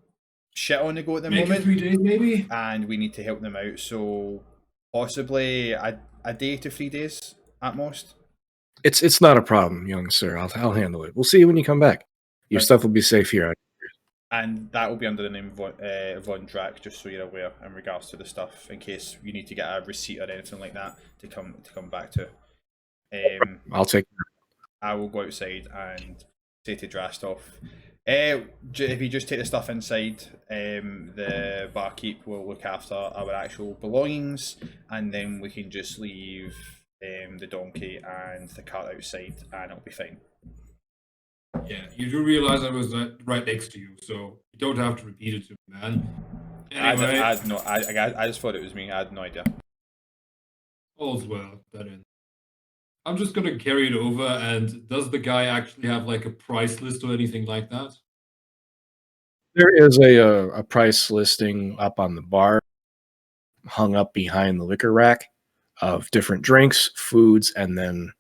shit on the go at the Make it moment, 3 days, maybe. and we need to help them out. So possibly a day to 3 days at most. It's not a problem, young sir. I'll handle it. We'll see you when you come back. Your Right. stuff will be safe here. And that will be under the name Von Drac, just so you're aware, in regards to the stuff, in case you need to get a receipt or anything like that to come back to. I'll take. I will go outside and say to Drastov, if you just take the stuff inside, the barkeep will look after our actual belongings, and then we can just leave the donkey and the cart outside, and it'll be fine. Yeah, you do realize I was right next to you, so you don't have to repeat it to me, man. Anyway, I just thought it was me. I had no idea. all's well. That in. I'm just gonna carry it over. And does the guy actually have like a price list or anything like that? There is a price listing up on the bar, hung up behind the liquor rack, of different drinks, foods, and then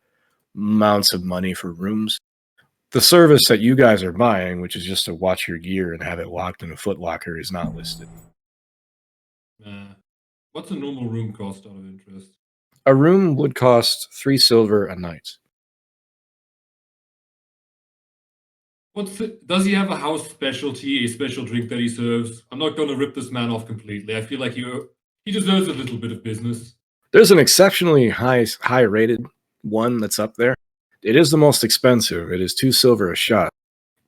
amounts of money for rooms. The service that you guys are buying, which is just to watch your gear and have it locked in a footlocker, is not listed. What's a normal room cost out of interest? A room would cost 3 silver a night. Does he have a house specialty, a special drink that he serves? I'm not going to rip this man off completely. I feel like he deserves a little bit of business. There's an exceptionally high rated one that's up there. It is the most expensive. It is 2 silver a shot,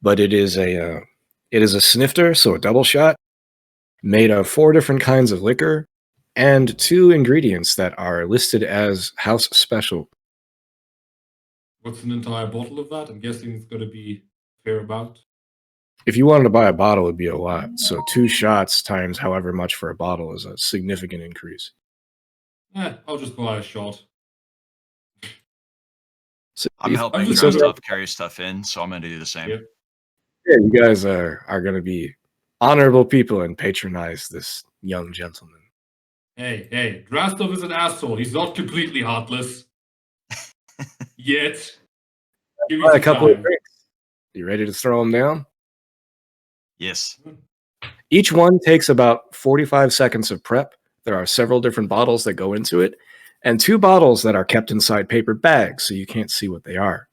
but it is a snifter, so a double shot, made of 4 different kinds of liquor and 2 ingredients that are listed as house special. What's an entire bottle of that? I'm guessing it's going to be fair about. If you wanted to buy a bottle, it'd be a lot. So 2 shots times however much for a bottle is a significant increase. I'll just buy a shot. So I'm helping just grab gonna- stuff, carry stuff in, so I'm going to do the same. Yep. yeah, you guys are going to be honorable people and patronize this young gentleman. Hey, Drastov is an asshole. He's not completely heartless. Yet. Give me Buy a some couple of time. drinks. You ready to throw them down? Yes. Each one takes about 45 seconds of prep. There are several different bottles that go into it, and 2 bottles that are kept inside paper bags, so you can't see what they are.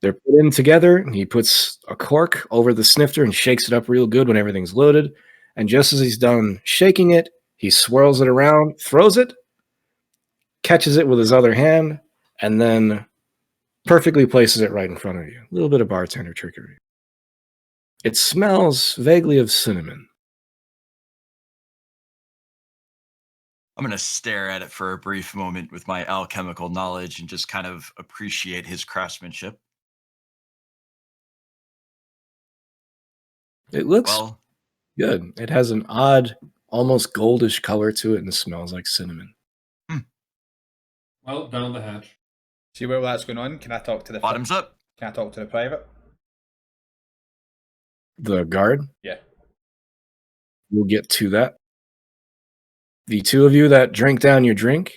They're put in together, and he puts a cork over the snifter and shakes it up real good when everything's loaded. And just as he's done shaking it, he swirls it around, throws it, catches it with his other hand, and then perfectly places it right in front of you. A little bit of bartender trickery. It smells vaguely of cinnamon. I'm going to stare at it for a brief moment with my alchemical knowledge and just kind of appreciate his craftsmanship. It looks Well, good. It has an odd, almost goldish color to it and smells like cinnamon. Well, down the hatch. See where that's going on? Can I talk to the bottoms up. Can I talk to the private? The guard, Yeah. we'll get to that. The 2 of you that drink down your drink,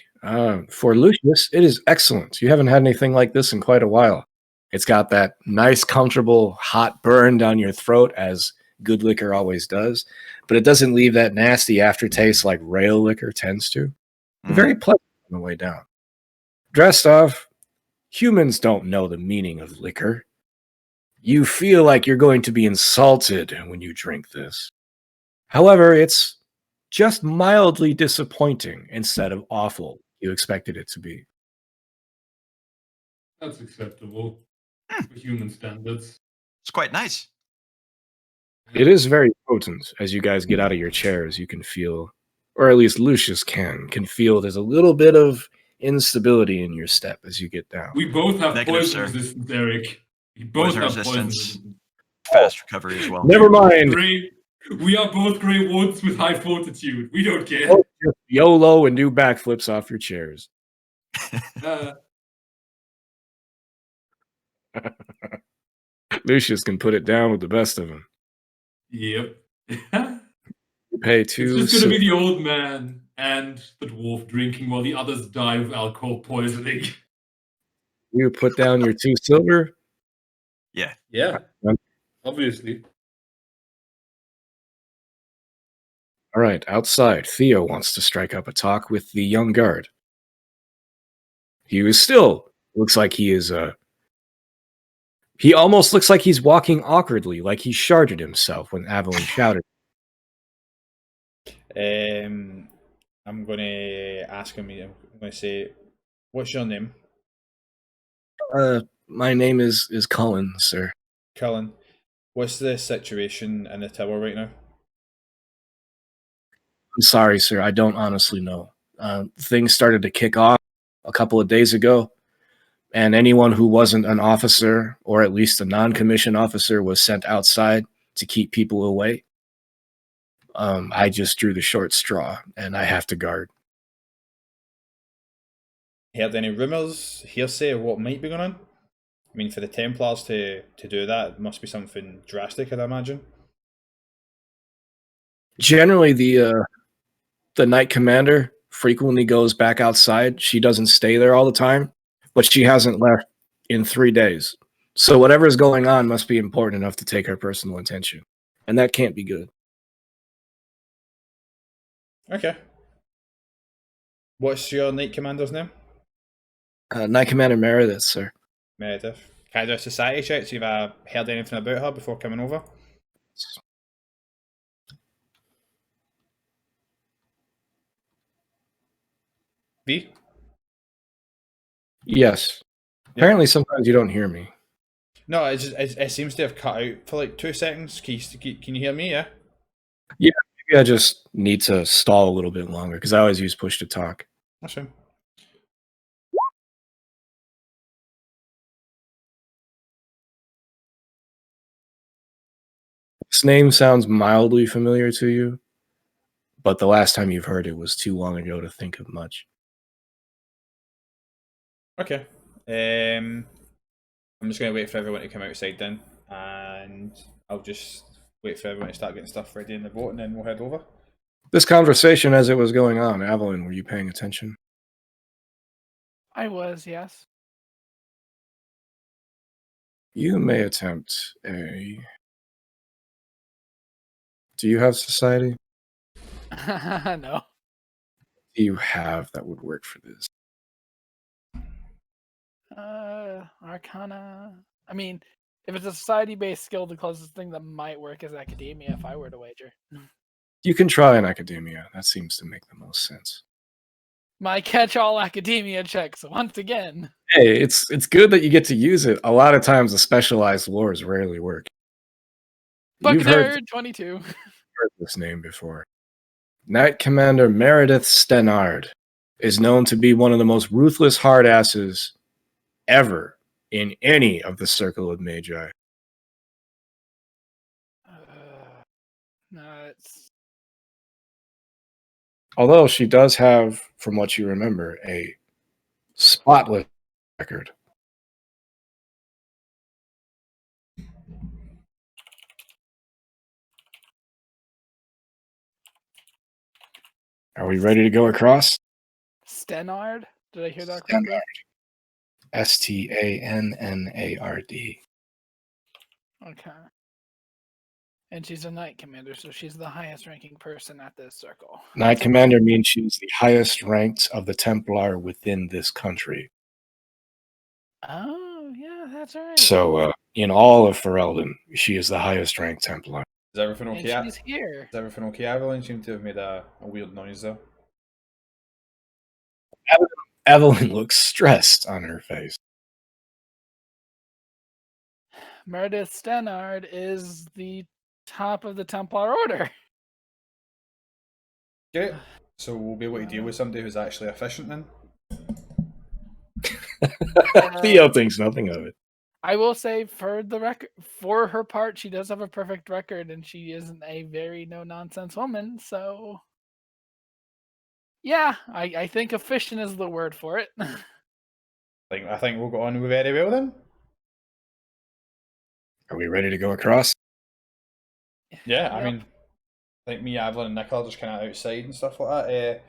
for Lucius, it is excellent. You haven't had anything like this in quite a while. It's got that nice, comfortable, hot burn down your throat, as good liquor always does, but it doesn't leave that nasty aftertaste like rail liquor tends to. Very pleasant on the way down. Drestov, humans don't know the meaning of liquor. You feel like you're going to be insulted when you drink this. However, it's just mildly disappointing instead of awful you expected it to be. That's acceptable for human standards. It's quite nice. It is very potent. As you guys get out of your chairs, you can feel, or at least Lucius can feel there's a little bit of instability in your step as you get down. We both have Negative, poison sir. resistance, Eric. We both Poison have poison resistance. resistance. Fast recovery as well. Never mind. We are both grey woods with high fortitude. We don't care. Just YOLO and do backflips off your chairs. Lucius can put it down with the best of them. Yep. You pay 2 It's just going to be the old man and the dwarf drinking while the others die of alcohol poisoning. You put down your 2 silver. Yeah. Obviously. All right, outside, Theo wants to strike up a talk with the young guard. He was still looks like he is he almost looks like he's walking awkwardly, like he sharded himself when Evelyn shouted. I'm going to ask him. I'm going to say, "What's your name?" My name is Cullen, sir. Cullen. What's the situation in the tower right now? I'm sorry, sir. I don't honestly know. Things started to kick off a couple of days ago, and anyone who wasn't an officer, or at least a non-commissioned officer, was sent outside to keep people away. I just drew the short straw, and I have to guard. Heard any rumors, hearsay of what might be going on? I mean, for the Templars to do that, it must be something drastic, I'd imagine. Generally, the Knight Commander frequently goes back outside. She doesn't stay there all the time, but she hasn't left in 3 days. So whatever's going on must be important enough to take her personal attention, and that can't be good. Okay. What's your Knight Commander's name? Knight Commander Meredith, sir. Meredith. Can I do a society check, see if I heard anything about her before coming over? V? Yes. Yeah. Apparently, sometimes you don't hear me. No, it seems to have cut out for like 2 seconds. Can you hear me? Yeah. Maybe I just need to stall a little bit longer because I always use push to talk. That's fine. This name sounds mildly familiar to you, but the last time you've heard it was too long ago to think of much. Okay. I'm just going to wait for everyone to come outside then, and I'll just wait for everyone to start getting stuff ready in the boat, and then we'll head over. This conversation as it was going on, Evelyn, were you paying attention? I was, yes. You may attempt a... Do you have society? No. Do you have that would work for this? Arcana. I mean, if it's a society-based skill, the closest thing that might work is academia. If I were to wager, You can try an academia. That seems to make the most sense. my catch-all academia checks once again. Hey, it's good that you get to use it. A lot of times, the specialized lores rarely work. You've Buckner 22. heard this name before. Knight Commander Meredith Stenard is known to be one of the most ruthless hardasses ever in any of the Circle of Magi. No, it's Although she does have, from what you remember, a spotless record. Are we ready to go across? Stenard. Did I hear that correctly? Stannard. Okay. And she's a knight commander, so she's the highest ranking person at this circle. Knight Commander means she's the highest ranked of the Templar within this country. Oh, yeah, that's right. So, in all of Ferelden, she is the highest ranked Templar. Is everything and okay? she's here. Is everything okay? Evelyn seemed to have made a weird noise though. Evelyn looks stressed on her face. Meredith Stenard is the top of the Templar Order. Okay. So we'll be able to deal with somebody who's actually efficient then. Theo thinks nothing of it. I will say, for the record, for her part, she does have a perfect record, and she isn't a very no-nonsense woman. So, yeah, I think efficient is the word for it. I think we'll go on very well then. Are we ready to go across? Yeah, I Yep. mean, I think me, Evelyn, and Nick are just kind of outside and stuff like that.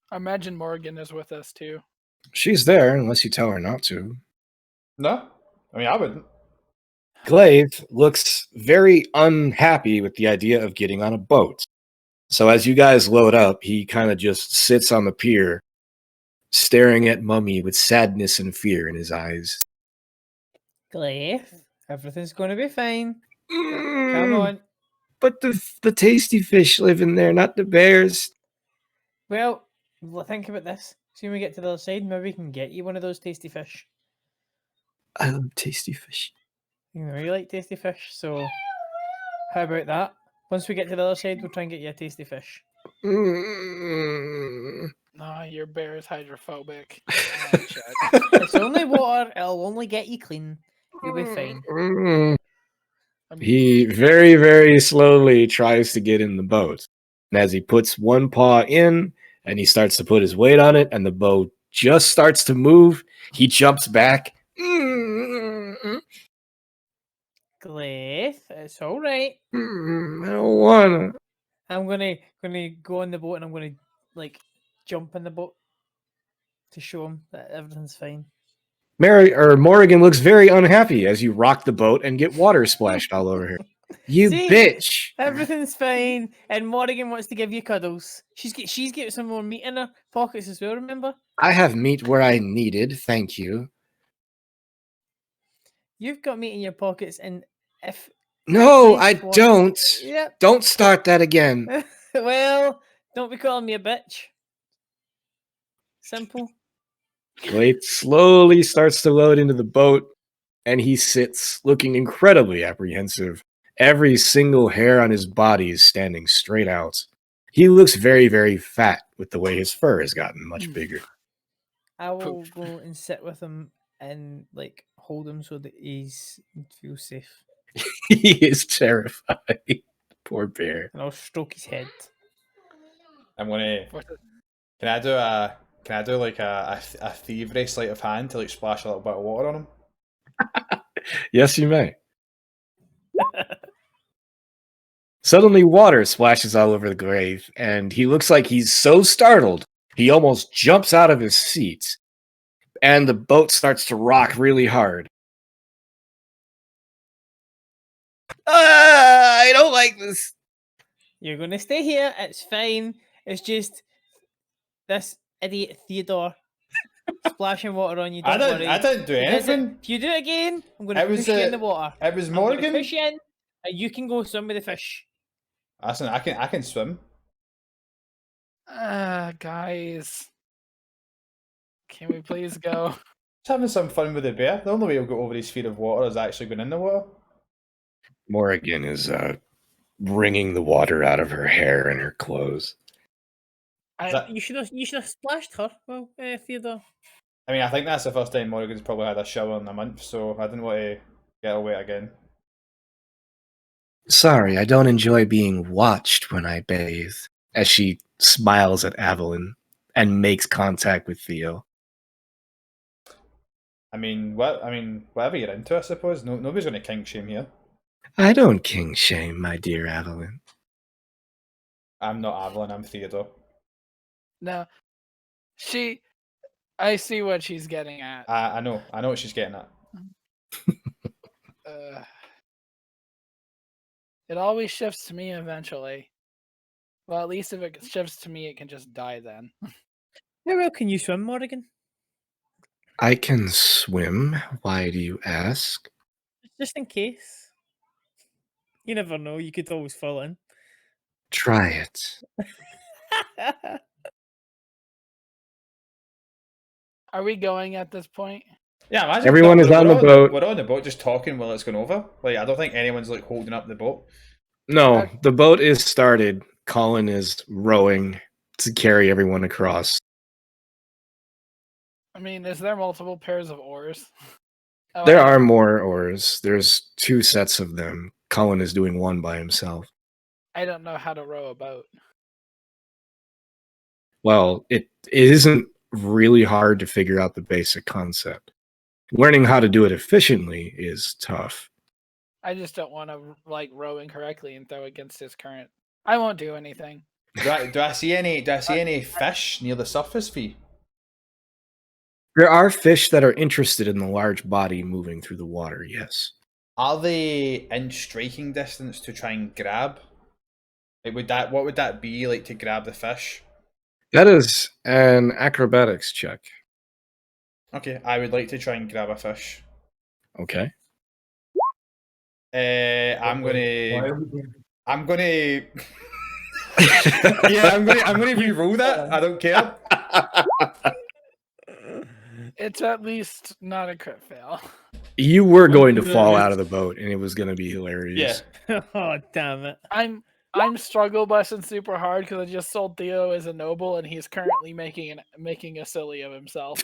I imagine Morgan is with us too. She's there, unless you tell her not to. No, I mean I wouldn't. Glaive looks very unhappy with the idea of getting on a boat. So as you guys load up, he kind of just sits on the pier, staring at Mummy with sadness and fear in his eyes. Glaive, everything's going to be fine. Come on. But the tasty fish live in there, not the bears. Well, think about this. See when we get to the other side, maybe we can get you one of those tasty fish. I love tasty fish. You know, you like tasty fish, so how about that? Once we get to the other side, we'll try and get you a tasty fish. Mm. No, your bear is hydrophobic. It's only water. It'll only get you clean. You'll be fine. He very, very slowly tries to get in the boat. And as he puts one paw in and he starts to put his weight on it and the boat just starts to move, he jumps back. Glaive, it's all right. I don't wanna. I'm gonna go on the boat and I'm gonna like jump in the boat to show him that everything's fine. Morrigan looks very unhappy as you rock the boat and get water splashed all over her. You See? bitch! Everything's fine, and Morrigan wants to give you cuddles. She's got some more meat in her pockets as well. Remember? I have meat where I needed, thank you. You've got meat in your pockets, and if No, Faith I wants- don't. Yep. Don't start that again. Well, don't be calling me a bitch. Simple. Glade slowly starts to load into the boat, and he sits, looking incredibly apprehensive. Every single hair on his body is standing straight out. He looks very, very fat with the way his fur has gotten much bigger. I will go and sit with him and like hold him so that he feels safe, He is terrified. Poor bear. and I'll stroke his head. I'm gonna. Can I do like a thievery sleight of hand to like splash a little bit of water on him? Yes, you may. Suddenly, water splashes all over the grave, and he looks like he's so startled, he almost jumps out of his seat, and the boat starts to rock really hard. I don't like this. You're gonna stay here. It's fine. It's just this idiot Theodore splashing water on you. Don't worry. I didn't do He does it- anything. If you do it again, I'm gonna It was push you in the water. It was I'm gonna Morgan. push you in, and you can go swim with the fish. Listen, I can swim. Guys, can we please go? Just having some fun with the bear. The only way he'll get over his fear of water is actually going in the water. Morrigan is wringing the water out of her hair and her clothes. You should have splashed her. Well, Theodore. I mean, I think that's the first time Morgan's probably had a shower in a month, so I didn't want to get away again. Sorry, I don't enjoy being watched when I bathe. As she smiles at Evelyn and makes contact with Theo. I mean, whatever you're into, I suppose. Nobody's going to kink shame here. I don't king shame, my dear Evelyn. I'm not Avalon. I'm Theodore. No, I see what she's getting at. I know what she's getting at. It always shifts to me eventually. Well, at least if it shifts to me, it can just die then. How well can you swim, Morrigan? I can swim. Why do you ask? Just in case. You never know. You could always fall in. Try it. Are we going at this point? Yeah, imagine Everyone is on the boat. We're on the boat just talking while it's going over. Like, I don't think anyone's like holding up the boat. No, the boat is started. Colin is rowing to carry everyone across. I mean, is there multiple pairs of oars? Oh, There are more oars. There's 2 sets of them. Colin is doing one by himself. I don't know how to row a boat. Well, it isn't really hard to figure out the basic concept. Learning how to do it efficiently is tough. I just don't want to like row incorrectly and throw against his current. I won't do anything. Do I see any fish near the surface, Fee? There are fish that are interested in the large body moving through the water, yes. Are they in striking distance to try and grab? Like, what would that be like to grab the fish? That is an acrobatics check. Okay, I would like to try and grab a fish. Okay. Why I'm gonna. are we doing- I'm gonna. Yeah, I'm gonna re-roll that. I don't care. It's at least not a crit fail. You were going to do that fall is- out of the boat, and it was going to be hilarious. Yeah. Oh, damn it. I'm struggle busting super hard because I just sold Theo as a noble and he's currently making a silly of himself.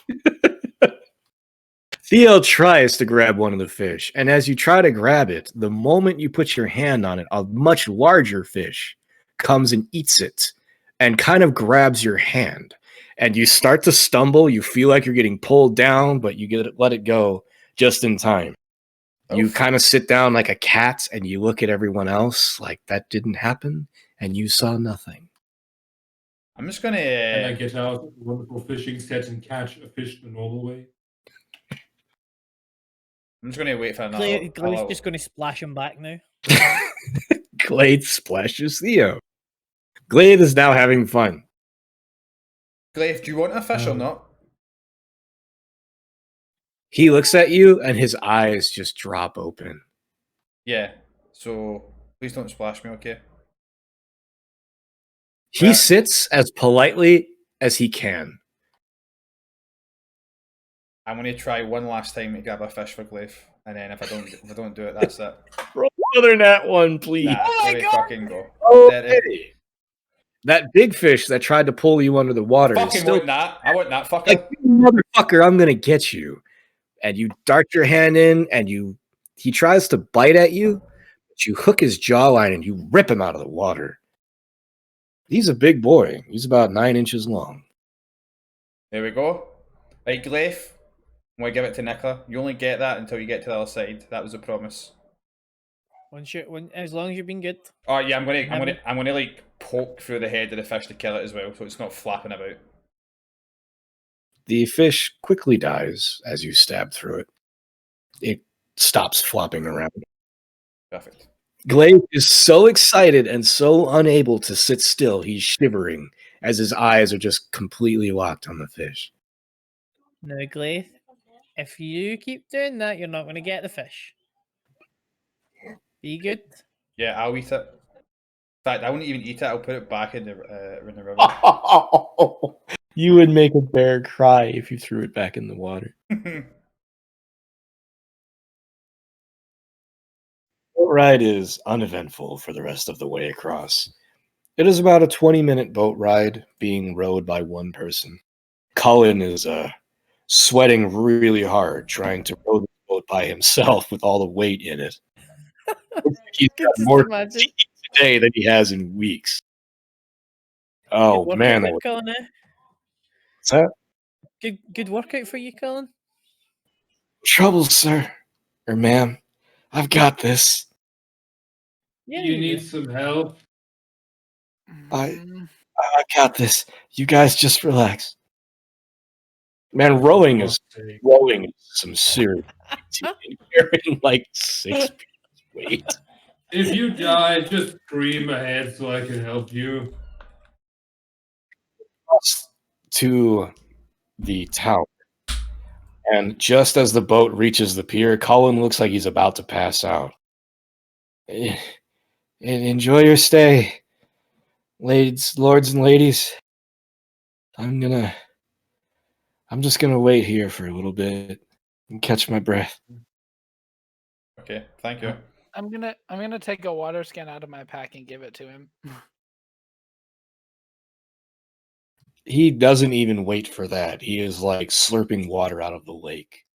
Theo tries to grab one of the fish, and as you try to grab it, the moment you put your hand on it, a much larger fish comes and eats it and kind of grabs your hand. And you start to stumble. You feel like you're getting pulled down, but you let it go just in time. You kind of sit down like a cat and you look at everyone else like that didn't happen and you saw nothing. I'm just Can I gonna. get out of the wonderful fishing set and catch a fish the normal way? I'm just gonna wait for another. Glade's just going to splash him back now. Glade splashes Theo. Glade is now having fun. Glaive, do you want a fish or not? He looks at you and his eyes just drop open. Yeah. So please don't splash me, okay? He Well- sits as politely as he can. I'm gonna try one last time to grab a fish for Glyph, and then if I don't do it, that's it. Roll another nat one, please. Nah, Oh my let me God. fucking go. Okay. That big fish that tried to pull you under the water is Fucking still want that. I want that fucker. like, motherfucker, I'm gonna get you. And you dart your hand in and he tries to bite at you, but you hook his jawline and you rip him out of the water. He's a big boy. He's about 9 inches long. There we go. Right, Glyph. I'm gonna give it to Nicola. You only get that until you get to the other side. That was a promise. As long as you've been good. Oh yeah, I'm gonna like poke through the head of the fish to kill it as well, so it's not flapping about. The fish quickly dies as you stab through it. It stops flopping around. Perfect. Glaive is so excited and so unable to sit still, he's shivering as his eyes are just completely locked on the fish. Now, Glyph, if you keep doing that, you're not going to get the fish. Be good. Yeah, I'll eat it. In fact, I won't even eat it. I'll put it back in the river. You would make a bear cry if you threw it back in the water. Boat ride is uneventful for the rest of the way across. It is about a 20-minute boat ride being rowed by one person. Cullen is sweating really hard trying to row the boat by himself with all the weight in it. He's got Just more imagine. today than he has in weeks. Oh Good man, workout, Colin, eh? what's that? Good workout for you, Colin. Trouble, sir, or ma'am. I've got this. Yeah, You do. need some help. I got this. You guys just relax. Man, rowing is some serious weight. Carrying like 6 pounds weight. If you die, just scream ahead so I can help you. To the town. And just as the boat reaches the pier, Colin looks like he's about to pass out. Enjoy your stay, lords and ladies. I'm just gonna wait here for a little bit and catch my breath. Okay, thank you. I'm gonna take a water scan out of my pack and give it to him. He doesn't even wait for that. He is like slurping water out of the lake.